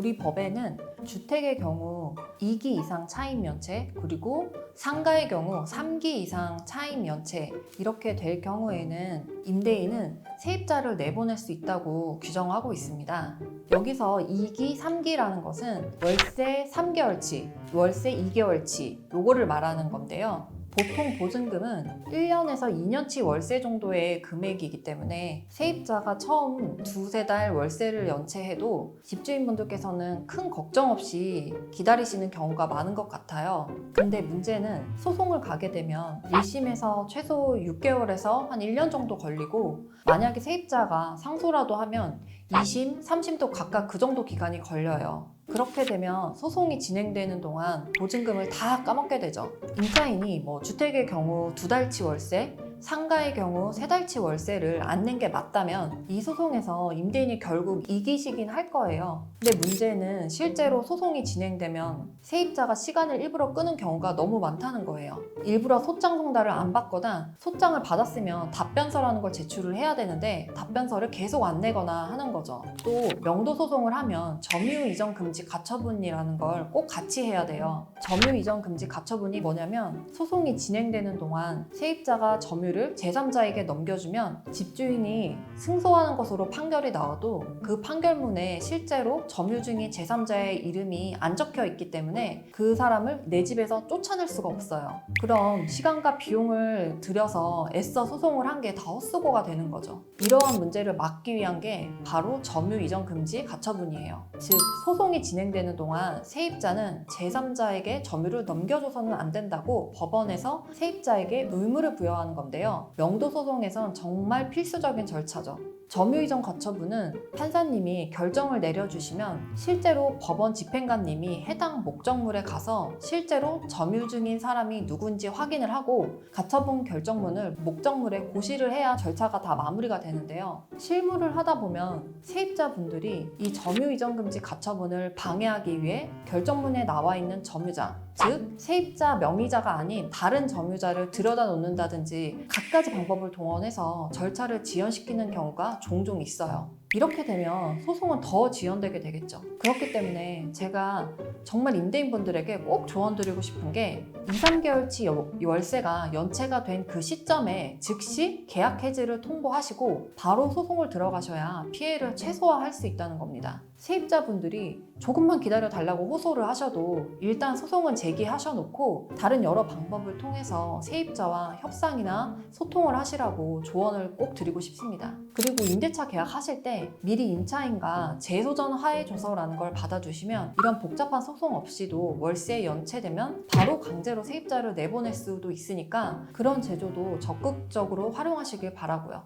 우리 법에는 주택의 경우 2기 이상 차임 면체, 그리고 상가의 경우 3기 이상 차임 면체 이렇게 될 경우에는 임대인은 세입자를 내보낼 수 있다고 규정하고 있습니다. 여기서 2기, 3기라는 것은 월세 3개월치, 월세 2개월치 요거를 말하는 건데요. 보통 보증금은 1년에서 2년치 월세 정도의 금액이기 때문에 세입자가 처음 두세 달 월세를 연체해도 집주인분들께서는 큰 걱정 없이 기다리시는 경우가 많은 것 같아요. 근데 문제는 소송을 가게 되면 1심에서 최소 6개월에서 한 1년 정도 걸리고, 만약에 세입자가 상소라도 하면 2심, 3심도 각각 그 정도 기간이 걸려요. 그렇게 되면 소송이 진행되는 동안 보증금을 다 까먹게 되죠. 임차인이 주택의 경우 2달치 월세, 상가의 경우 3달치 월세를 안 낸 게 맞다면 이 소송에서 임대인이 결국 이기시긴 할 거예요. 근데 문제는 실제로 소송이 진행되면 세입자가 시간을 일부러 끄는 경우가 너무 많다는 거예요. 일부러 소장 송달을 안 받거나 소장을 받았으면 답변서라는 걸 제출을 해야 되는데 답변서를 계속 안 내거나 하는 거죠. 또 명도 소송을 하면 점유 이전 금지 가처분이라는 걸 꼭 같이 해야 돼요. 점유 이전 금지 가처분이 뭐냐면 소송이 진행되는 동안 세입자가 점유를 제3자에게 넘겨주면 집주인이 승소하는 것으로 판결이 나와도 그 판결문에 실제로 점유 중인 제3자의 이름이 안 적혀 있기 때문에 그 사람을 내 집에서 쫓아낼 수가 없어요. 그럼 시간과 비용을 들여서 애써 소송을 한 게 다 헛수고가 되는 거죠. 이러한 문제를 막기 위한 게 바로 점유 이전 금지 가처분이에요. 즉 소송이 진행되는 동안 세입자는 제3자에게 점유를 넘겨줘서는 안 된다고 법원에서 세입자에게 의무를 부여하는 건데요. 명도 소송에선 정말 필수적인 절차죠. 점유 이전 가처분은 판사님이 결정을 내려주시면 실제로 법원 집행관님이 해당 목적물에 가서 실제로 점유 중인 사람이 누군지 확인을 하고 가처분 결정문을 목적물에 고시를 해야 절차가 다 마무리가 되는데요. 실무를 하다 보면 세입자분들이 이 점유 이전 금지 가처분을 방해하기 위해 결정문에 나와 있는 점유자, 즉 세입자 명의자가 아닌 다른 점유자를 들여다 놓는다든지 갖가지 방법을 동원해서 절차를 지연시키는 경우가 종종 있어요. 이렇게 되면 소송은 더 지연되게 되겠죠. 그렇기 때문에 제가 정말 임대인분들에게 꼭 조언드리고 싶은 게 2-3개월치 월세가 연체가 된 그 시점에 즉시 계약 해지를 통보하시고 바로 소송을 들어가셔야 피해를 최소화할 수 있다는 겁니다. 세입자분들이 조금만 기다려 달라고 호소를 하셔도 일단 소송은 제기하셔 놓고 다른 여러 방법을 통해서 세입자와 협상이나 소통을 하시라고 조언을 꼭 드리고 싶습니다. 그리고 임대차 계약하실 때 미리 임차인과 재소전 하해 조서라는 걸 받아주시면 이런 복잡한 소송 없이도 월세 연체되면 바로 강제로 세입자를 내보낼 수도 있으니까 그런 제도도 적극적으로 활용하시길 바라고요.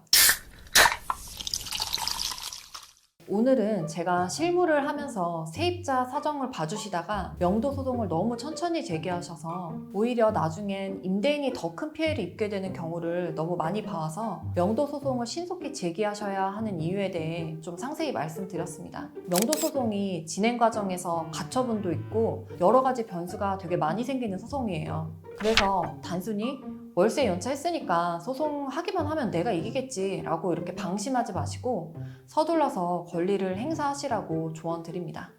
오늘은 제가 실무를 하면서 세입자 사정을 봐주시다가 명도 소송을 너무 천천히 제기하셔서 오히려 나중엔 임대인이 더 큰 피해를 입게 되는 경우를 너무 많이 봐와서 명도 소송을 신속히 제기하셔야 하는 이유에 대해 좀 상세히 말씀드렸습니다. 명도 소송이 진행 과정에서 가처분도 있고 여러 가지 변수가 되게 많이 생기는 소송이에요. 그래서 단순히 월세 연체했으니까 소송하기만 하면 내가 이기겠지 라고 이렇게 방심하지 마시고 서둘러서 권리를 행사하시라고 조언드립니다.